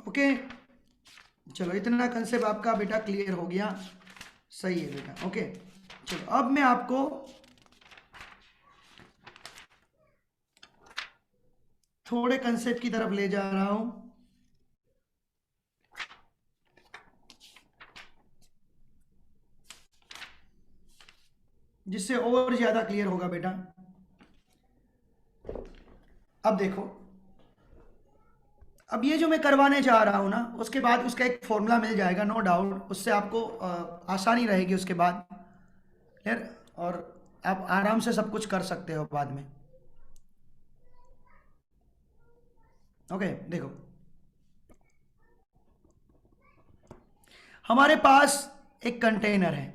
Okay, चलो इतना concept आपका बेटा क्लियर हो गया, सही है बेटा। ओके, चलो अब मैं आपको थोड़े कंसेप्ट की तरफ ले जा रहा हूं, जिससे और ज्यादा क्लियर होगा बेटा। अब देखो, अब ये जो मैं करवाने जा रहा हूं ना, उसके बाद उसका एक फॉर्मूला मिल जाएगा, नो डाउट, उससे आपको आसानी रहेगी उसके बाद, क्लियर, और आप आराम से सब कुछ कर सकते हो बाद में। ओके, देखो हमारे पास एक कंटेनर है,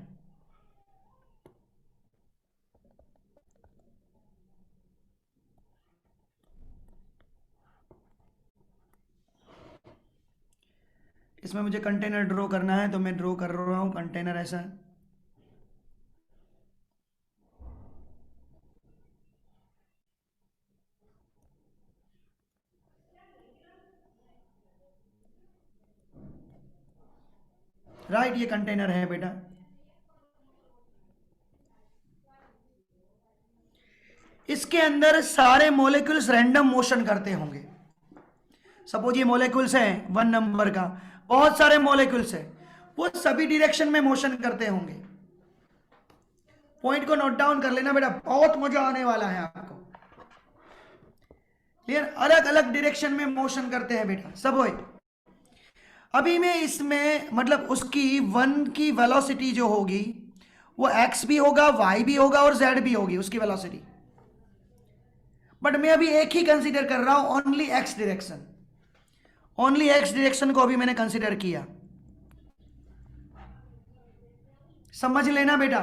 इसमें मुझे कंटेनर ड्रॉ करना है, तो मैं ड्रॉ कर रहा हूं कंटेनर ऐसा है। राइट, ये कंटेनर है बेटा। इसके अंदर सारे मॉलिक्यूल्स रैंडम मोशन करते होंगे। सपोज ये मॉलिक्यूल्स हैं 1 नंबर का, बहुत सारे मॉलिक्यूल्स हैं, वो सभी डायरेक्शन में मोशन करते होंगे। पॉइंट को नोट डाउन कर लेना बेटा, बहुत मजा आने वाला है आपको। क्लियर, अलग अलग डायरेक्शन में मोशन करते हैं बेटा सब। होए अभी मैं इसमें मतलब उसकी वन की वेलोसिटी जो होगी वो एक्स भी होगा, वाई भी होगा और जेड भी होगी उसकी वेलोसिटी, बट मैं अभी एक ही कंसीडर कर रहा हूं, only x direction. Only x direction को अभी मैंने कंसीडर किया, समझ लेना बेटा।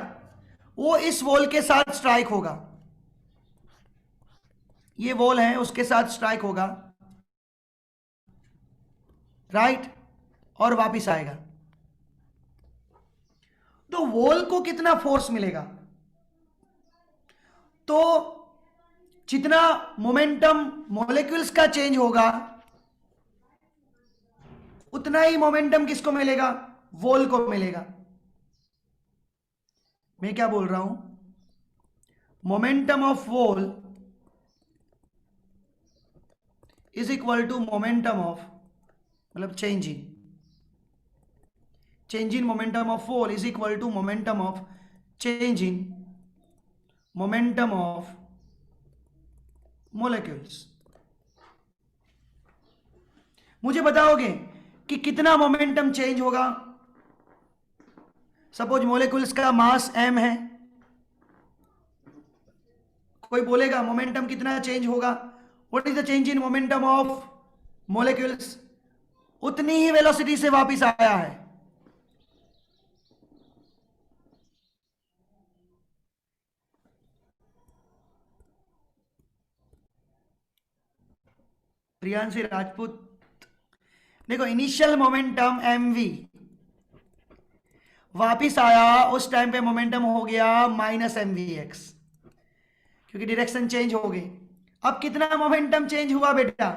वो इस वॉल के साथ स्ट्राइक होगा, ये वॉल है उसके साथ स्ट्राइक होगा, राइट, और वापिस आएगा। तो वॉल को कितना फोर्स मिलेगा, तो जितना मोमेंटम मॉलिक्यूल्स का चेंज होगा उतना ही मोमेंटम किसको मिलेगा, वॉल को मिलेगा। मैं क्या बोल रहा हूं, momentum of wall is equal to momentum of, मतलब change in momentum of wall is equal to momentum of change in momentum of molecules. मुझे बताओगे कि कितना मोमेंटम चेंज होगा। सपोज मोलिक्यूल्स का मास m है, कोई बोलेगा मोमेंटम कितना चेंज होगा, what is the change in momentum of molecules, उतनी ही वेलोसिटी से वापस आया है। प्रियांशी राजपूत, देखो इनिशियल मोमेंटम mv, वापिस आया उस टाइम पे मोमेंटम हो गया -mvx, क्योंकि डायरेक्शन चेंज हो गई। अब कितना मोमेंटम चेंज हुआ बेटा,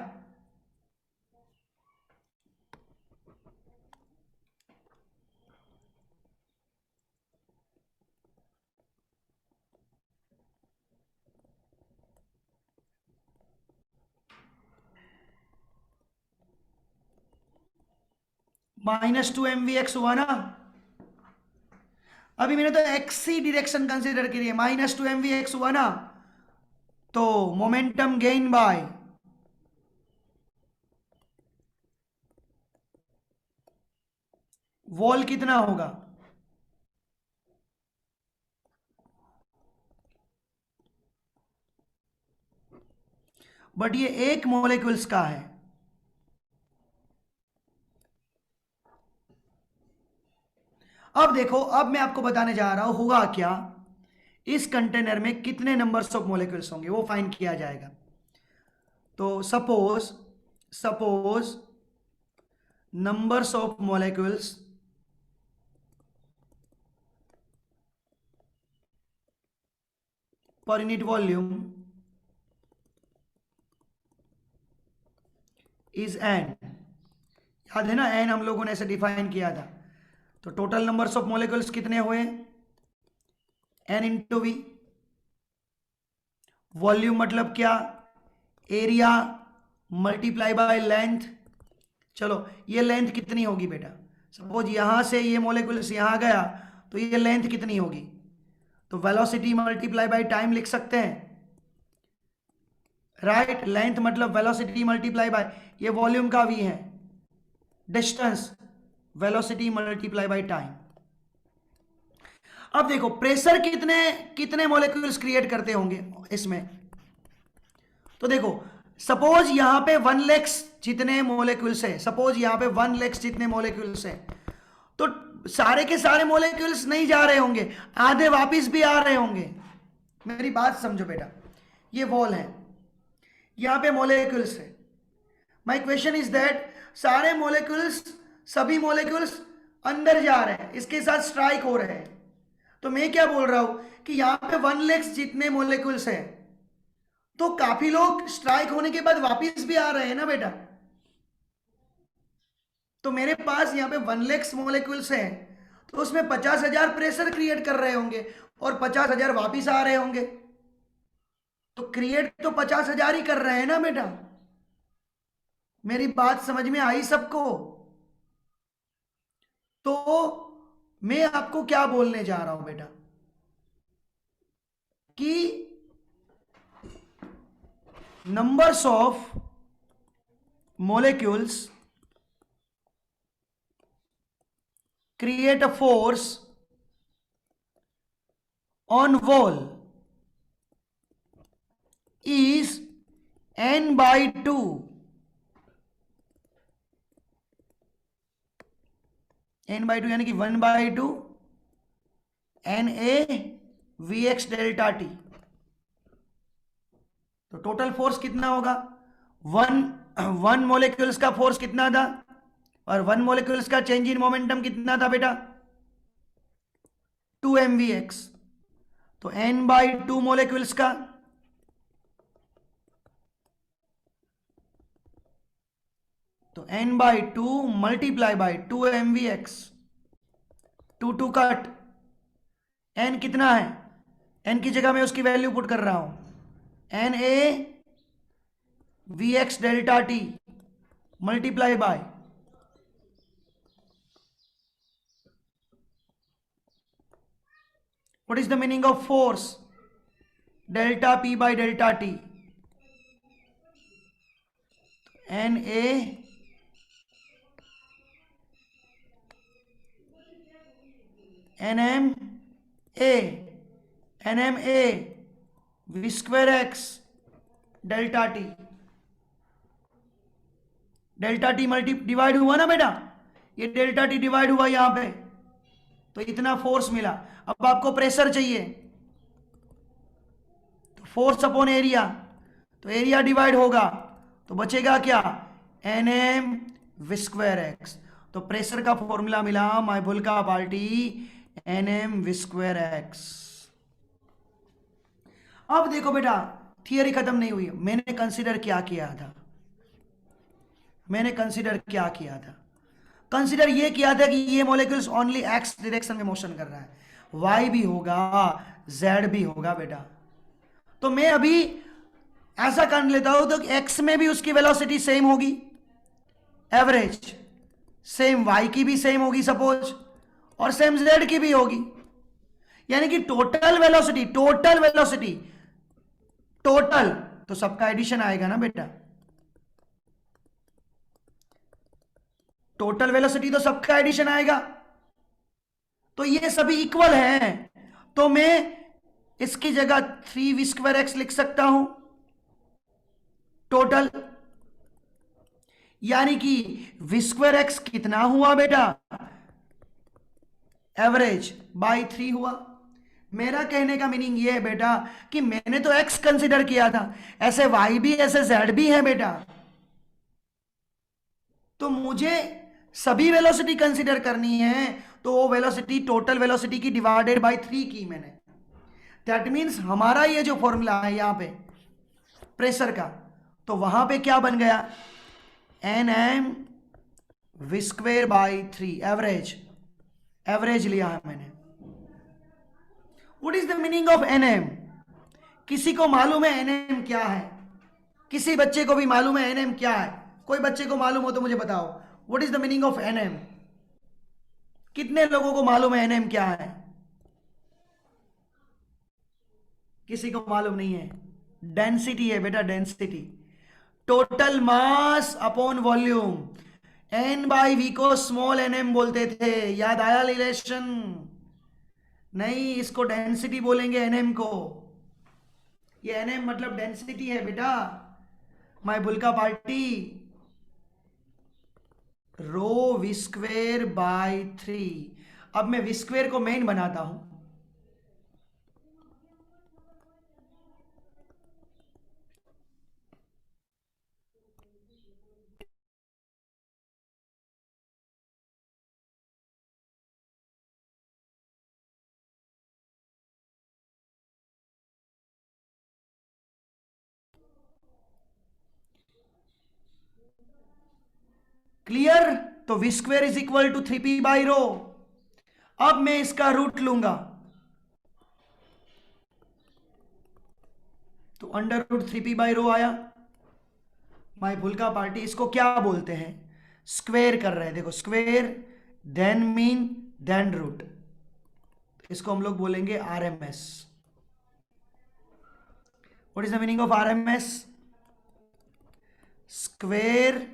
-2mvx हुआ ना। अभी मैंने तो एक्स ही डायरेक्शन कंसीडर करी है, -2mvx हुआ ना, तो मोमेंटम गेन बाय वॉल कितना होगा, बट ये एक मॉलिक्यूल्स का है। अब देखो, अब मैं आपको बताने जा रहा हूं होगा क्या, इस कंटेनर में कितने नंबर्स ऑफ मॉलिक्यूल्स होंगे वो फाइंड किया जाएगा। तो suppose suppose numbers of molecules पर यूनिट वॉल्यूम इज n, याद है ना, एन हम लोगों ने ऐसे डिफाइन किया था। तो टोटल नंबर्स ऑफ मॉलिक्यूल्स कितने हुए, एन इंटू वी। वॉल्यूम मतलब क्या, एरिया मल्टीप्लाई बाय लेंथ। चलो ये लेंथ कितनी होगी बेटा, सपोज यहां से ये मॉलिक्यूल्स यहां गया तो ये लेंथ कितनी होगी, तो वेलोसिटी मल्टीप्लाई बाय टाइम लिख सकते हैं, राइट। लेंथ मतलब वेलोसिटी मल्टीप्लाई बाय, ये वॉल्यूम का वी है, distance velocity multiply by time. अब देखो प्रेशर कितने कितने मॉलिक्यूल्स क्रिएट करते होंगे इसमें, तो देखो सपोज यहां पे 1 लाख जितने मॉलिक्यूल्स है, सपोज यहां पे 1 लाख जितने मॉलिक्यूल्स है, तो सारे के सारे मॉलिक्यूल्स नहीं जा रहे होंगे, आधे वापस भी आ रहे होंगे। मेरी बात समझो बेटा, ये वॉल है, यहां पे मॉलिक्यूल्स है, माय क्वेश्चन इज दैट सारे मॉलिक्यूल्स, सभी मॉलिक्यूल्स अंदर जा रहे हैं, इसके साथ स्ट्राइक हो रहे हैं। तो मैं क्या बोल रहा हूं कि यहां पे 1 लाख जितने मॉलिक्यूल्स है, तो काफी लोग स्ट्राइक होने के बाद वापस भी आ रहे हैं ना बेटा। तो मेरे पास यहां पे 1 लाख मॉलिक्यूल्स हैं, तो उसमें 50,000 प्रेशर क्रिएट कर रहे होंगे और 50,000 वापस आ रहे होंगे, तो क्रिएट तो 50,000 ही कर रहे हैं ना बेटा। मेरी बात समझ में आई सबको। तो मैं आपको क्या बोलने जा रहा हूं बेटा, कि numbers of molecules create a force on wall is n by 2, n by 2 यानी कि 1 by 2 N A V X delta T. तो टोटल फोर्स कितना होगा, वन मोलिक्यूल्स का फोर्स कितना था, और 1 मोलिक्यूल्स का चेंज इन मोमेंटम कितना था बेटा, 2 mvx। तो n बाई 2 मोलिक्यूल्स का, तो n by 2 multiply by 2 mvx, 2 cut, n कितना है, n की जगह मैं उसकी वैल्यू पुट कर रहा हूं, N A V X delta T multiply by what is the meaning of force, delta P by delta T, N A N M A V square X delta T, delta T multi divide हुआ ना बेटा, ये delta T divide हुआ यहां पे, तो इतना force मिला। अब आपको प्रेशर चाहिए, तो फोर्स अपॉन एरिया, तो एरिया डिवाइड होगा, तो बचेगा क्या, N M V square X. तो प्रेशर का फॉर्मूला मिला माय भूल का पार्टी, N M V square X. अब देखो बेटा थियरी खत्म नहीं हुई, मैंने कंसीडर क्या किया था, मैंने कंसीडर क्या किया था, कंसीडर ये किया था कि ये मॉलिक्यूल्स ओनली एक्स डायरेक्शन में मोशन कर रहा है, वाई भी होगा जेड भी होगा बेटा। तो मैं अभी ऐसा कर लेता हूं, तो एक्स में भी उसकी वेलोसिटी सेम होगी, एवरेज सेम, वाई की भी सेम होगी सपोज, और सेम जेड की भी होगी, यानी कि टोटल वेलोसिटी, टोटल तो सबका एडिशन आएगा ना बेटा, टोटल वेलोसिटी तो सबका एडिशन आएगा। तो ये सभी इक्वल हैं, तो मैं इसकी जगह 3 स्क्वायर एक्स लिख सकता हूं टोटल, यानी कि वी स्क्वायर एक्स कितना हुआ बेटा, एवरेज बाई 3 हुआ। मेरा कहने का मीनिंग ये है बेटा कि मैंने तो x कंसीडर किया था, ऐसे y भी ऐसे z भी है बेटा, तो मुझे सभी वेलोसिटी कंसीडर करनी है, तो वो वेलोसिटी टोटल वेलोसिटी की डिवाइडेड बाय 3 की मैंने। दैट मीन्स हमारा ये जो फॉर्मूला है यहां पे प्रेशर का, तो वहां पे क्या बन गया, N M V square by 3, average, average लिया है मैंने। What is the meaning of NM? किसी को मालूम है एनएम क्या है? किसी बच्चे को भी मालूम है एनएम क्या है? कोई बच्चे को मालूम हो तो मुझे बताओ, what is the meaning of NM? कितने लोगों को मालूम है एनएम क्या है? किसी को मालूम नहीं है। डेंसिटी है बेटा, density, total mass upon volume. N by V को स्मॉल एनएम बोलते थे, याद आया रिलेशन? नहीं, इसको डेंसिटी बोलेंगे एनएम को। ये एनएम मतलब डेंसिटी है बेटा, माय बुल्का पार्टी। Rho V square by 3। अब मैं वी स्क्वेयर को मेन बनाता हूं। क्लियर? तो V square is equal to 3p by rho. अब मैं इसका रूट लूंगा, तो अंडर रूट 3p बाई रो आया। माय भूलका पार्टी, इसको क्या बोलते हैं? स्क्वेयर कर रहे हैं, देखो square then mean then root, इसको हम लोग बोलेंगे RMS. What is the meaning of RMS? Square,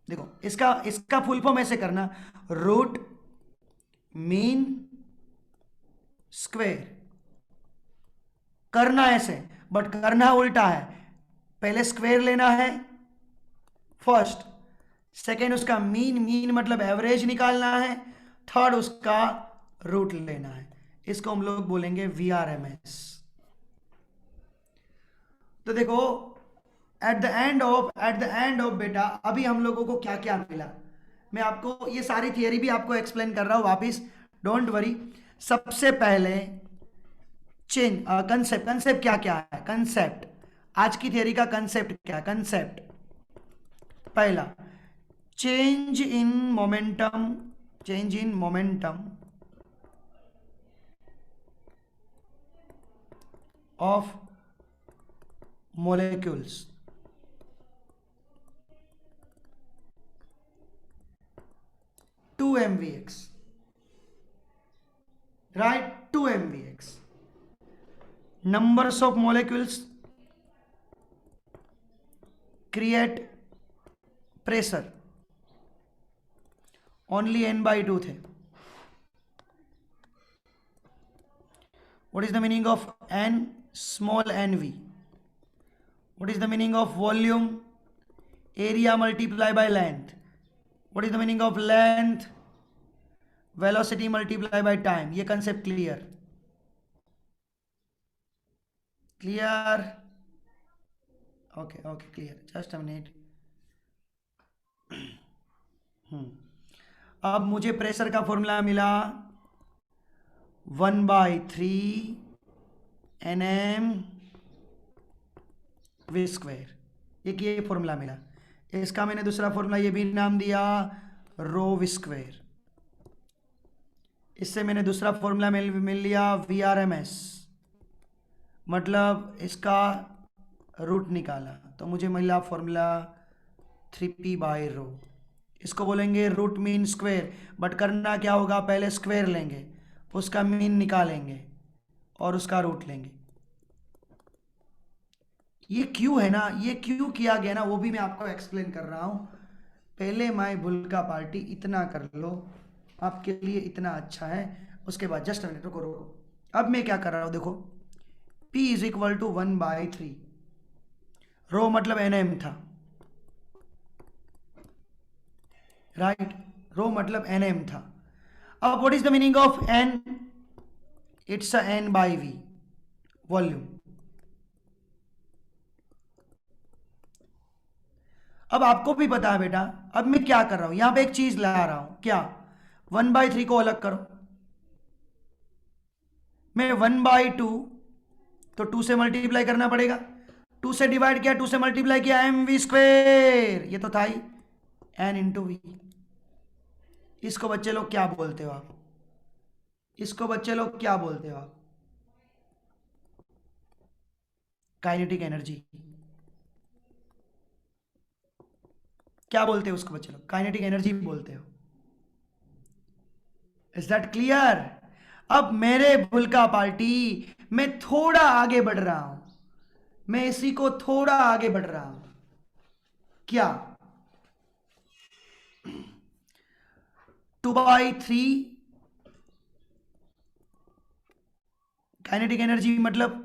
देखो इसका इसका फुल फॉर्म ऐसे करना, रूट मीन स्क्वेयर। करना ऐसे, बट करना उल्टा है। पहले स्क्वेयर लेना है फर्स्ट, सेकेंड उसका मीन, मीन मतलब एवरेज निकालना है, थर्ड उसका रूट लेना है। इसको हम लोग बोलेंगे वीआरएमएस। तो देखो एट द एंड ऑफ बेटा, अभी हम लोगों को क्या क्या मिला, मैं आपको ये सारी थियरी भी आपको एक्सप्लेन कर रहा हूं वापिस, डोंट वरी। सबसे पहले चेंज कंसेप्ट, कंसेप्ट क्या क्या है? कंसेप्ट, आज की थियरी का कंसेप्ट क्या है? कंसेप्ट पहला, change in momentum, change in momentum of molecules, to mvx, right? 2 mvx, numbers of molecules create pressure, only n by 2 थे। what is the meaning of n, small nv? what is the meaning of volume? area multiply by length. what is the meaning of length? velocity multiply by time। ये concept clear? Clear? Okay okay, clear, just a minute. अब मुझे pressure का formula मिला 1/3 nm we square, एक ये formula मिला। इसका मैंने दूसरा फॉर्मूला ये भी नाम दिया रो वी स्क्वायर। इससे मैंने दूसरा फॉर्मूला मिल लिया वीआरएमएस, मतलब इसका रूट निकाला, तो मुझे मिला फॉर्मूला 3p बाई रो। इसको बोलेंगे रूट मीन स्क्वायर, बट करना क्या होगा? पहले स्क्वायर लेंगे, उसका मीन निकालेंगे और उसका रूट लेंगे। ये क्यों है ना, ये क्यों किया गया ना, वो भी मैं आपको एक्सप्लेन कर रहा हूं। पहले माय बुल्का पार्टी इतना कर लो, आपके लिए इतना अच्छा है। उसके बाद जस्ट मिनट रुको रुको, अब मैं क्या कर रहा हूं देखो, P इज इक्वल टू 1/3, रो मतलब NM था, राइट? रो मतलब NM था। अब what is the meaning of N? It's a N by V, volume. अब आपको भी पता है बेटा, अब मैं क्या कर रहा हूं, यहां पे एक चीज ला रहा हूं, क्या? 1/3 को अलग करो, मैं 1/2, तो 2 से मल्टीप्लाई करना पड़ेगा, 2 से डिवाइड किया, 2 से मल्टीप्लाई किया, mv स्क्वेयर, ये तो था ही n इंटू वी। इसको बच्चे लोग क्या बोलते हो आप? इसको बच्चे लोग क्या बोलते हो आप? Kinetic energy. क्या बोलते हो उसको बच्चे लोग? काइनेटिक एनर्जी बोलते हो। Is that clear? अब मेरे भूलका पार्टी, मैं थोड़ा आगे बढ़ रहा हूं, मैं इसी को थोड़ा आगे बढ़ रहा हूं। क्या? 2/3 काइनेटिक एनर्जी मतलब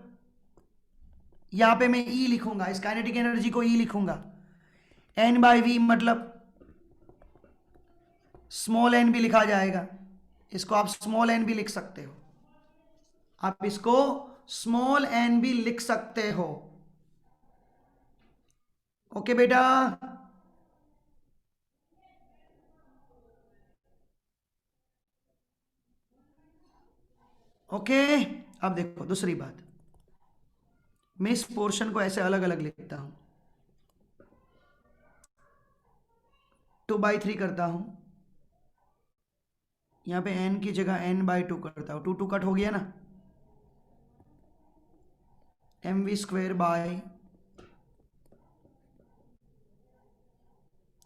यहां पे मैं ई लिखूंगा, इस काइनेटिक एनर्जी को ई लिखूंगा। N/V मतलब स्मॉल एन भी लिखा जाएगा, इसको आप स्मॉल एन भी लिख सकते हो, आप इसको स्मॉल एन भी लिख सकते हो। ओके बेटा? ओके। अब देखो दूसरी बात, मैं इस पोर्शन को ऐसे अलग अलग लिखता हूं, 2/3 करता हूं, यहां पे n की जगह n/2 करता हूं, 2 कट हो गया ना, mv² बाय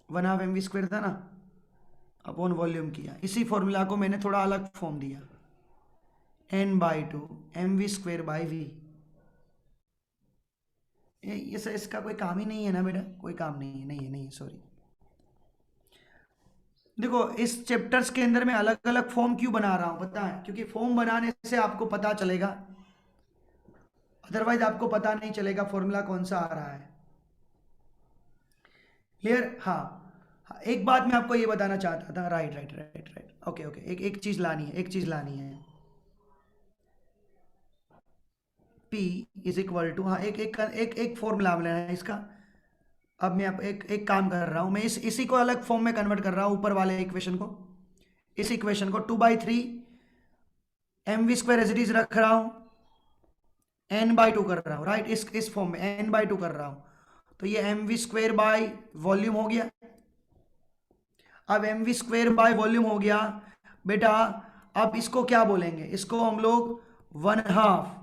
1/2 mv² था ना, अपॉन वॉल्यूम किया। इसी फॉर्मूला को मैंने थोड़ा अलग फॉर्म दिया, n/2 mv² बाय v। ये सर इसका कोई काम ही नहीं है ना बेटा? कोई काम नहीं है, नहीं है सॉरी। देखो इस चैप्टर्स के अंदर मैं अलग अलग फॉर्म क्यों बना रहा हूं पता है? क्योंकि फॉर्म बनाने से आपको पता चलेगा, अदरवाइज आपको पता नहीं चलेगा फॉर्मूला कौन सा आ रहा है। क्लियर? हाँ। हाँ, एक बात मैं आपको ये बताना चाहता था, right right right right, okay okay, एक चीज लानी है, एक चीज लानी है। P इज इक्वल टू, हाँ एक एक एक एक फॉर्मूला लेना है इसका। अब मैं आप एक काम कर रहा हूं, मैं इसी को अलग फॉर्म में कन्वर्ट कर रहा हूं, ऊपर वाले इक्वेशन को, इस इक्वेशन को 2/3 mv² एज इट इज रख रहा हूं, n/2 कर रहा हूं, राइट? इस फॉर्म में n/2 कर रहा हूं, तो ये mv² बाय वॉल्यूम हो गया। अब mv² बाय वॉल्यूम हो गया बेटा, अब इसको क्या बोलेंगे? इसको हम लोग 1/2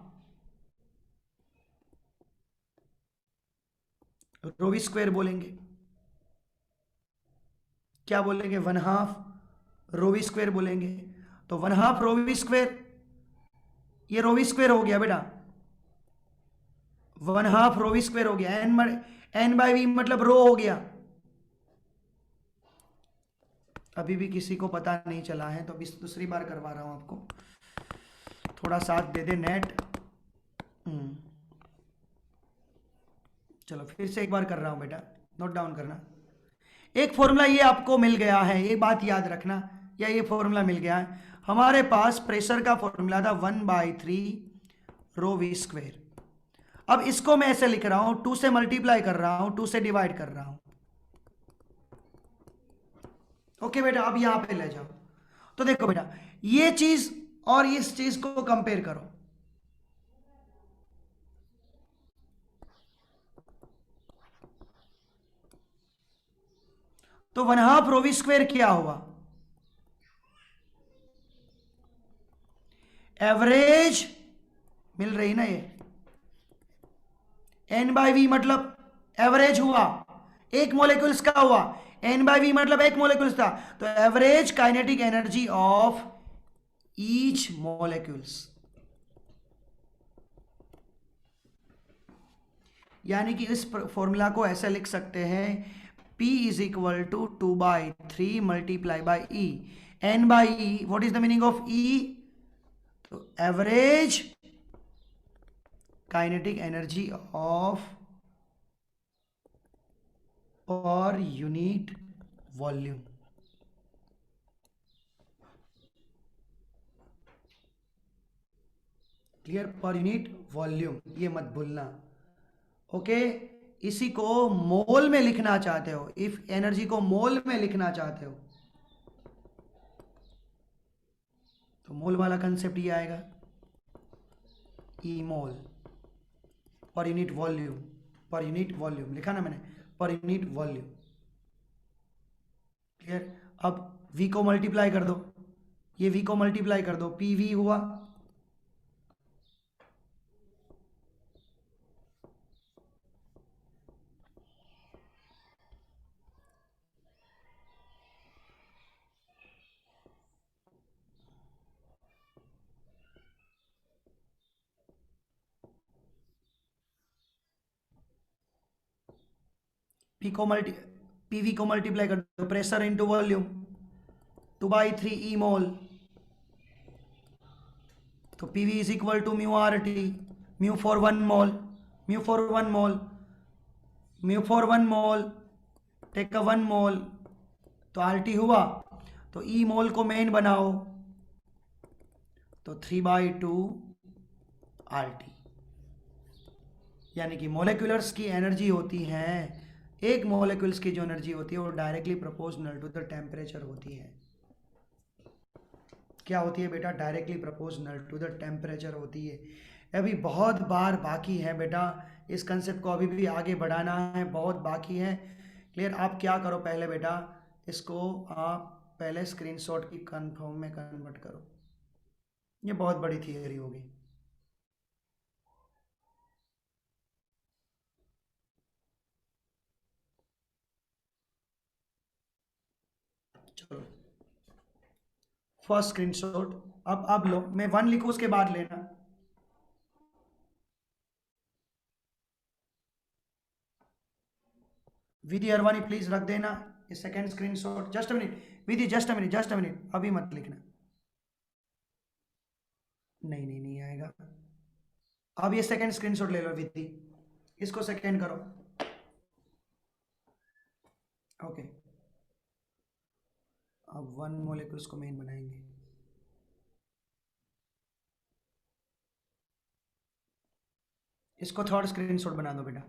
ρv² बोलेंगे। क्या बोलेंगे? 1/2 ρv² बोलेंगे। तो 1/2 ρv², ये ρv² हो गया बेटा, 1/2 ρv² हो गया, n/v मतलब रो हो गया। अभी भी किसी को पता नहीं चला है तो अभी दूसरी बार करवा रहा हूं आपको, थोड़ा साथ दे दे नेट। चलो फिर से एक बार कर रहा हूं बेटा, नोट डाउन करना। एक फॉर्मूला ये आपको मिल गया है, ये बात याद रखना, या ये फॉर्मूला मिल गया है हमारे पास, प्रेशर का फॉर्मूला था 1/3 ρv²। अब इसको मैं ऐसे लिख रहा हूं, 2 से मल्टीप्लाई कर रहा हूं, 2 से डिवाइड कर रहा हूं। ओके बेटा? अब यहां पे ले जाओ, तो देखो बेटा ये चीज और इस चीज को कंपेयर करो, तो 1/2 ρv² क्या हुआ? एवरेज मिल रही ना ये, n/v मतलब एवरेज हुआ, एक मोलिक्यूल्स का हुआ, n/v मतलब एक मोलिक्यूल्स था, तो average kinetic energy of each molecules, यानी कि इस फॉर्मूला को ऐसे लिख सकते हैं, P is equal to 2/3 multiply by E, n/e, what is the meaning of E? तो average kinetic energy of per unit volume. Clear? Per unit volume, ये मत भूलना। ओके? इसी को मोल में लिखना चाहते हो, इफ एनर्जी को मोल में लिखना चाहते हो तो मोल वाला कंसेप्ट ये आएगा, ई मोल, पर यूनिट वॉल्यूम, पर यूनिट वॉल्यूम लिखा ना मैंने, पर यूनिट वॉल्यूम। क्लियर? अब वी को मल्टीप्लाई कर दो, ये वी को मल्टीप्लाई कर दो, पी वी हुआ, पी को मल्टी पीवी को मल्टीप्लाई कर दो, प्रेशर इनटू वॉल्यूम, 2/3 ई मोल, तो PV is equal to mu R T, mu for 1 mole, mu for 1 mole, mu for 1 mole, take a 1 mole, तो आर टी हुआ, तो ई मोल को मेन बनाओ, तो 3/2 आर टी, यानी कि मोलिक्यूलर्स की एनर्जी होती है, एक मोलिक्यूल्स की जो एनर्जी होती है वो directly proportional to the temperature होती है। क्या होती है बेटा? Directly proportional to the temperature होती है। अभी बहुत बार बाकी है बेटा, इस कंसेप्ट को अभी भी आगे बढ़ाना है, बहुत बाकी है। क्लियर? आप क्या करो पहले बेटा, इसको आप पहले स्क्रीनशॉट की कन्फर्म में कन्वर्ट करो, ये बहुत बड़ी थियरी होगी। चलो फर्स्ट स्क्रीनशॉट अब लो, मैं 1 लिखूँ उसके बाद लेना। विधि अरवानी प्लीज रख देना ये second screenshot. Just a minute Vidhi, just a minute, just a minute, अभी मत लिखना। नहीं नहीं नहीं आएगा। अब ये सेकंड स्क्रीनशॉट ले लो विधि, इसको सेकंड करो। ओके, अब 1 मोलिक्यूल्स को मेन बनाएंगे। इसको थर्ड स्क्रीनशॉट बना दो बेटा।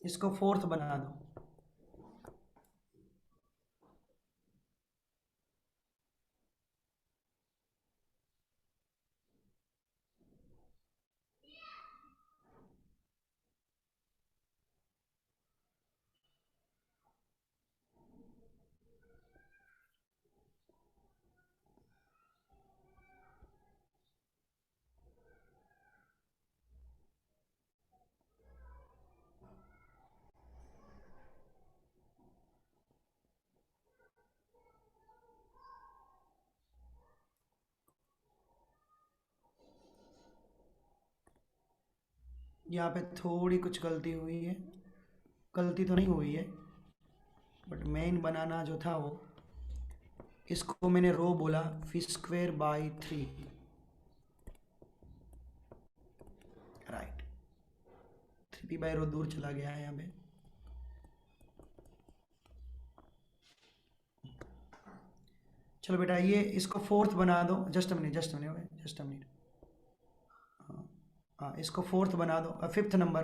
इसको फोर्थ बना दो। यहाँ पे थोड़ी कुछ गलती हुई है, गलती तो नहीं हुई है, बट मेन बनाना जो था वो, इसको मैंने रो बोला, v²/3, राइट। 3p/रो दूर चला गया है यहाँ पे। चलो बेटा ये इसको फोर्थ बना दो। Just a minute, just a minute, just a minute. हाँ हाँ, इसको फोर्थ बना दो, फिफ्थ नंबर।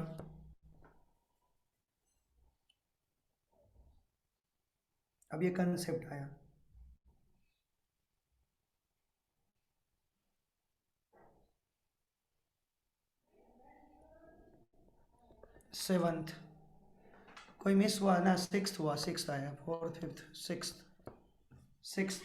अब ये कंसेप्ट आया। सेवंथ कोई मिस हुआ ना? सिक्स्थ हुआ, सिक्स्थ आया, fourth fifth sixth, sixth.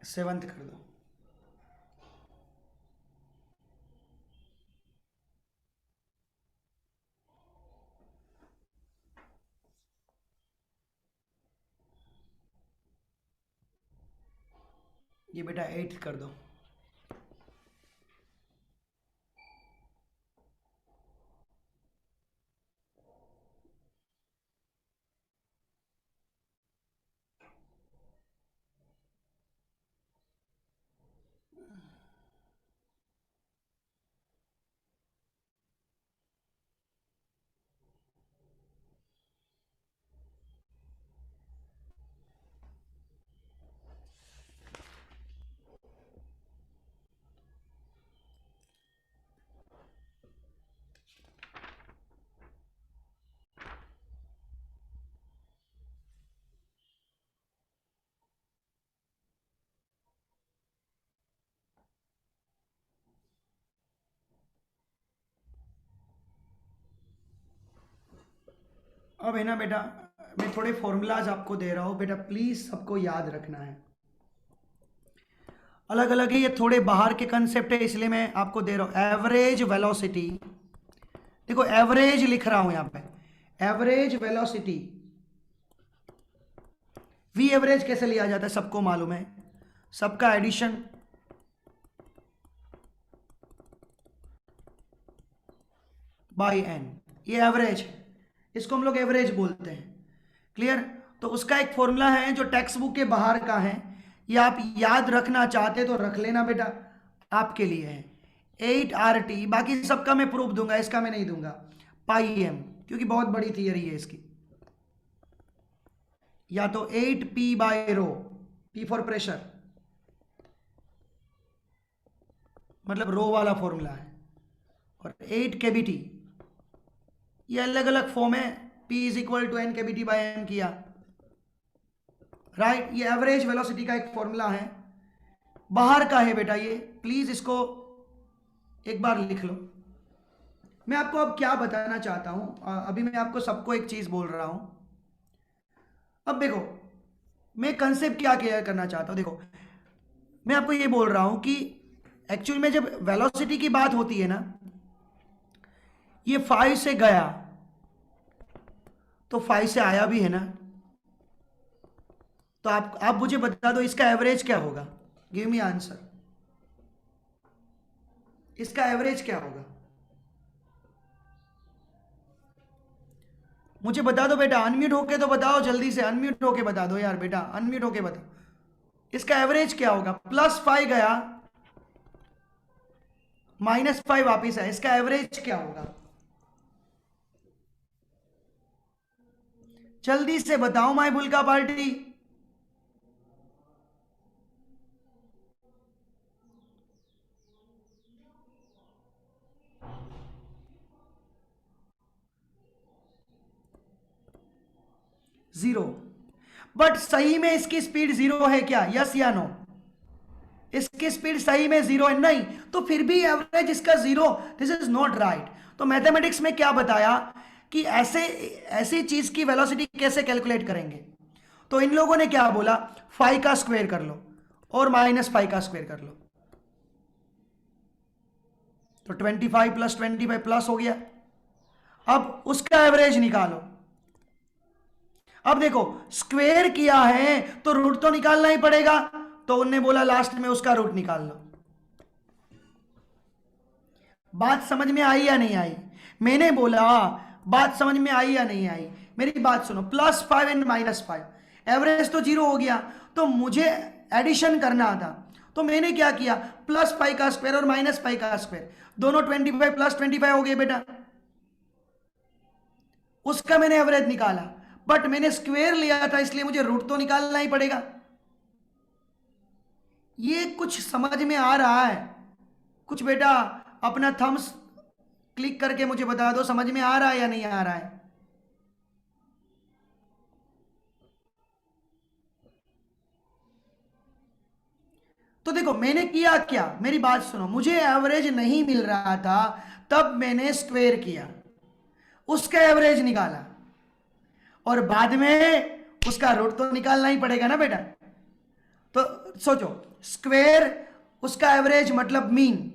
Seventh कर दो। ये बेटा एट्थ कर दो। अब है ना बेटा, मैं थोड़े फॉर्मूलाज आपको दे रहा हूं बेटा, प्लीज सबको याद रखना है। अलग अलग है, ये थोड़े बाहर के कंसेप्ट है इसलिए मैं आपको दे रहा हूं। एवरेज वेलोसिटी, देखो एवरेज लिख रहा हूं यहां पे, एवरेज वेलोसिटी, वी एवरेज कैसे लिया जाता है सबको मालूम है, सबका एडिशन बाय एन, ये एवरेज है, इसको हम लोग एवरेज बोलते हैं। क्लियर? तो उसका एक फॉर्मूला है जो टेक्स्ट बुक के बाहर का है, ये आप याद रखना चाहते तो रख लेना बेटा, आपके लिए है 8 RT, बाकी सबका मैं प्रूफ दूंगा, इसका मैं नहीं दूंगा, पाई एम, क्योंकि बहुत बड़ी थियरी है इसकी। या तो 8P/ρ, P फॉर प्रेशर, मतलब रो वाला फॉर्मूला है, और 8 kBT, ये अलग अलग फॉर्म है, P = N kBT/m किया, राइट? ये एवरेज वेलोसिटी का एक फॉर्मूला है, बाहर का है बेटा ये, प्लीज इसको एक बार लिख लो। मैं आपको अब क्या बताना चाहता हूं, अभी मैं आपको सबको एक चीज बोल रहा हूं। अब देखो मैं कंसेप्ट क्या क्लियर करना चाहता हूं, देखो मैं आपको ये बोल रहा हूं कि एक्चुअल में जब वेलोसिटी की बात होती है ना, ये 5 से गया तो 5 से आया भी है ना, तो आप मुझे बता दो इसका एवरेज क्या होगा, गिव मी आंसर, इसका एवरेज क्या होगा मुझे बता दो बेटा, अनम्यूट होके तो बताओ, जल्दी से अनम्यूट होके बता दो यार बेटा, अनम्यूट होके बताओ, इसका एवरेज क्या होगा? +5 गया, -5 वापिस है, इसका एवरेज क्या होगा? जल्दी से बताओ माय बुल का पार्टी। जीरो। बट सही में इसकी स्पीड 0 है क्या? यस या नो? इसकी स्पीड सही में 0 है? नहीं, तो फिर भी एवरेज इसका 0, दिस इज नॉट राइट। तो मैथमेटिक्स में क्या बताया कि ऐसी चीज की वेलोसिटी कैसे कैलकुलेट करेंगे, तो इन लोगों ने क्या बोला, 5 का स्क्वायर कर लो और -5 का स्क्वायर कर लो, तो 25 + 25 प्लस हो गया। अब उसका एवरेज निकालो। अब देखो स्क्वायर किया है तो रूट तो निकालना ही पड़ेगा, तो उनने बोला लास्ट में उसका रूट निकाल लो। बात समझ में आई या नहीं आई? मैंने बोला बात समझ में आई या नहीं आई? मेरी बात सुनो, +5 एंड -5, एवरेज तो 0 हो गया, तो मुझे एडिशन करना था, तो मैंने क्या किया, +5 का स्क्वायर और -5 का स्क्वायर, दोनों 25 + 25 हो गए बेटा, उसका मैंने एवरेज निकाला, बट मैंने स्क्वायर लिया था इसलिए मुझे रूट तो निकालना ही पड़ेगा। ये कुछ समझ में आ रहा है? कुछ बेटा अपना थम्स क्लिक करके मुझे बता दो, समझ में आ रहा है या नहीं आ रहा है? तो देखो मैंने किया क्या, मेरी बात सुनो, मुझे एवरेज नहीं मिल रहा था, तब मैंने स्क्वायर किया, उसका एवरेज निकाला, और बाद में उसका रूट तो निकालना ही पड़ेगा ना बेटा। तो सोचो, स्क्वायर उसका एवरेज मतलब मीन,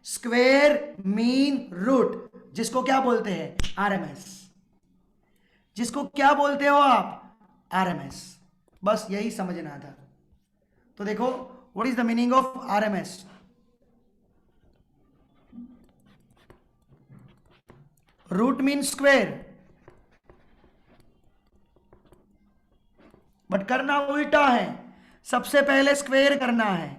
स्क्वायर मीन रूट, जिसको क्या बोलते हैं, आरएमएस, जिसको क्या बोलते हो आप, आरएमएस। बस यही समझना था। तो देखो what is the meaning of RMS? Root mean square, but करना उल्टा है, सबसे पहले स्क्वायर करना है,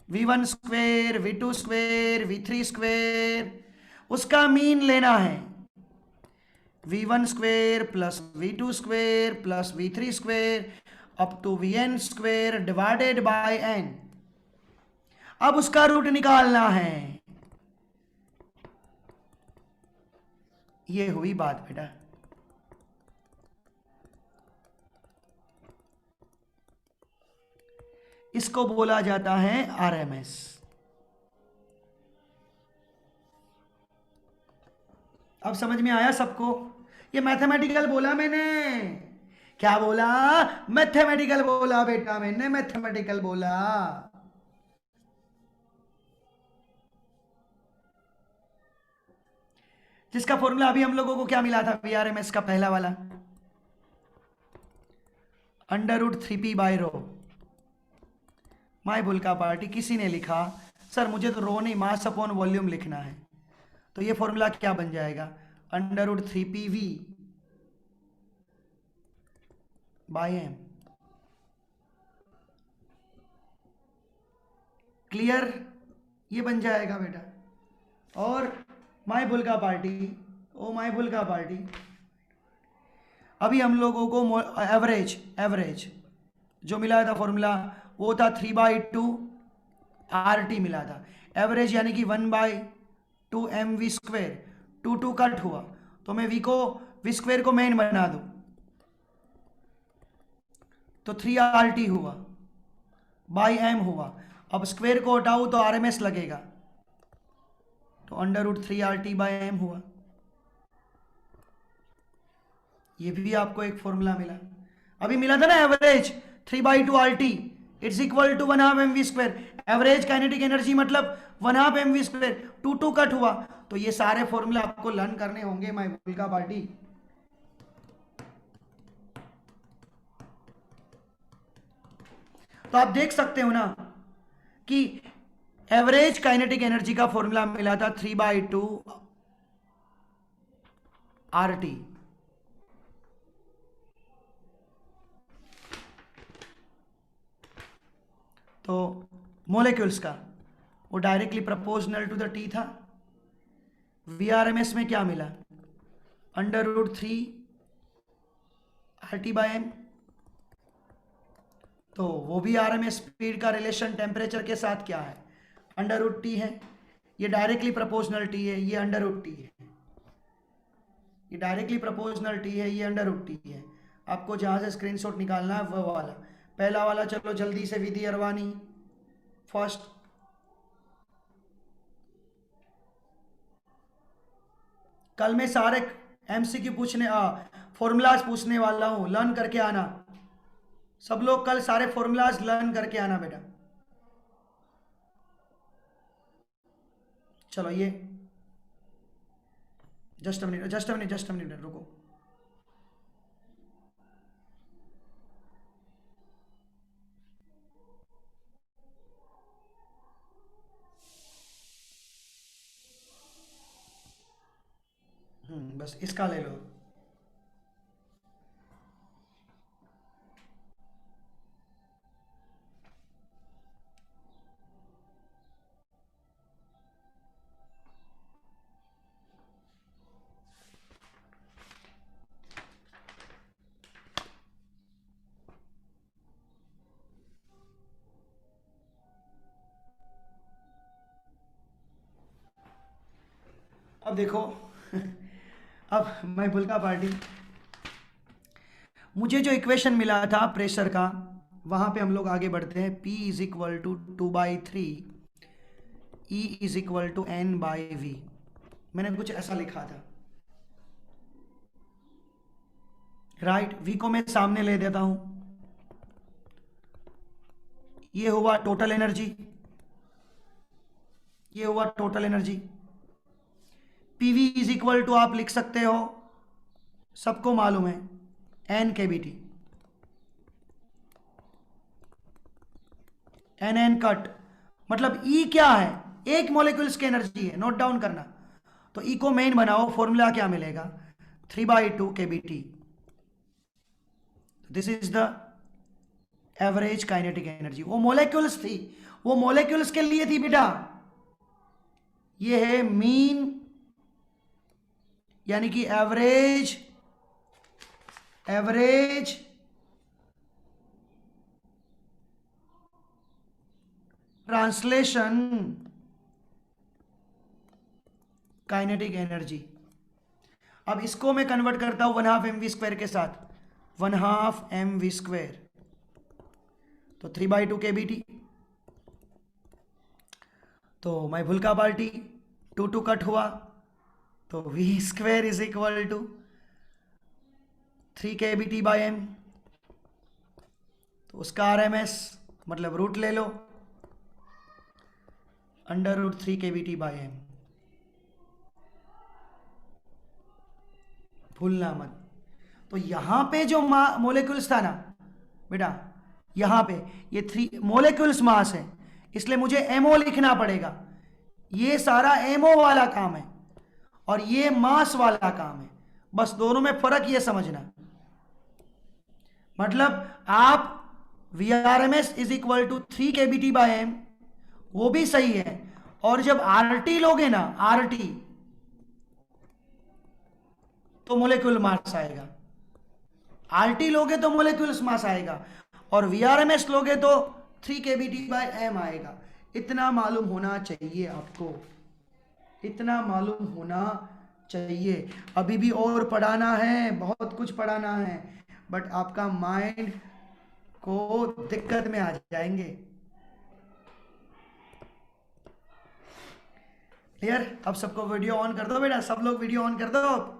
v1 square, v2 square, v3 square, उसका मीन लेना है, v1 square plus v2 square plus v3 square up to vn square divided by n। अब उसका रूट निकालना है। ये हुई बात बेटा। इसको बोला जाता है आरएमएस। अब समझ में आया सबको? ये मैथमेटिकल बोला मैंने, क्या बोला? मैथमेटिकल बोला बेटा, मैंने मैथमेटिकल बोला। जिसका फॉर्मूला अभी हम लोगों को क्या मिला था वीआरएमएस का पहला वाला, √3p/ρ। माय बुल का पार्टी किसी ने लिखा सर मुझे तो रो नहीं मास अपॉन वॉल्यूम लिखना है, तो ये फॉर्मूला क्या बन जाएगा, √3pv/m। क्लियर? ये बन जाएगा बेटा। और माय बुल का पार्टी, ओ माय बुल का पार्टी, अभी हम लोगों को एवरेज जो मिला था फॉर्मूला वो था 3/2 RT मिला था। एवरेज यानी कि 1/2 mv², 2 कट हुआ तो मैं v² को मेन बना दूं तो 3RT हुआ बाई m हुआ। अब स्क्वायर को हटाऊं तो RMS लगेगा, तो √3RT/m हुआ। ये भी आपको एक फॉर्मूला मिला। अभी मिला था ना average 3/2 RT it's equal to 1/2 mv²। Average kinetic energy मतलब 1/2 mv², 2 कट हुआ। तो ये सारे फॉर्मूला आपको लर्न करने होंगे माय बुल का पार्टी। तो आप देख सकते हो ना कि एवरेज काइनेटिक एनर्जी का फॉर्मूला मिला था 3/2 RT। तो मोलिक्यूल्स का वो directly proportional to the T था। वीआरएमएस में क्या मिला, √3RT/m। तो वो भी आरएमएस स्पीड का रिलेशन टेम्परेचर के साथ क्या है, √T है। ये डायरेक्टली प्रोपोर्शनल टी है, ये √T है। ये डायरेक्टली प्रोपोर्शनल टी है, ये √T है। आपको जहां से स्क्रीनशॉट निकालना है वो वाला, पहला वाला चलो जल्दी से, विधि अरवानी फर्स्ट। कल मैं सारे एमसीक्यू पूछने फॉर्मूलाज पूछने वाला हूं, लर्न करके आना सब लोग। कल सारे फॉर्मूलाज लर्न करके आना बेटा। चलो ये जस्ट अ मिनट रुको। बस इसका ले लो। अब देखो अब मैं बुल का पार्टी, मुझे जो इक्वेशन मिला था प्रेशर का, वहां पे हम लोग आगे बढ़ते हैं। P is equal to 2/3 E is equal to N/V। मैंने कुछ ऐसा लिखा था, राइट। V को मैं सामने ले देता हूं, ये हुआ टोटल एनर्जी, ये हुआ total energy. PV is equal to आप लिख सकते हो, सबको मालूम है, N/kBT। NN कट मतलब E क्या है, एक मॉलिक्यूल्स की एनर्जी है, नोट डाउन करना। तो E को मेन बनाओ, फॉर्मूला क्या मिलेगा, 3/2 kBT। This is the average kinetic energy. वो मॉलिक्यूल्स थी, वो मॉलिक्यूल्स के लिए थी बेटा। ये है मीन यानी कि एवरेज ट्रांसलेशन काइनेटिक एनर्जी। अब इसको मैं कन्वर्ट करता हूं 1/2 mv² के साथ, 1/2 mv², तो 3/2 kBT। तो मैं भूल का पार्टी 2 कट हुआ तो v² is equal to 3 kBt/m, तो उसका RMS मतलब रूट ले लो, √3 kBt/m, भूलना मत। तो यहां पे जो मोलिक्यूल्स था ना बेटा, यहां पे ये 3 मोलिक्यूल्स मास है, इसलिए मुझे एमओ लिखना पड़ेगा। ये सारा एमओ वाला काम है और ये मास वाला काम है, बस दोनों में फर्क ये समझना। मतलब आप VRMS is equal to 3 kBt/m, वो भी सही है, और जब RT लोगे ना, RT तो मोलिक्यूल मास आएगा, RT लोगे तो मोलिक्यूल्स मास आएगा, और VRMS लोगे तो 3 kBt/m आएगा। इतना मालूम होना चाहिए आपको, इतना मालूम होना चाहिए। अभी भी और पढ़ाना है, बहुत कुछ पढ़ाना है, बट आपका माइंड को दिक्कत में आ जाएंगे। क्लियर? अब सबको वीडियो ऑन कर दो बेटा, सब लोग वीडियो ऑन कर दो।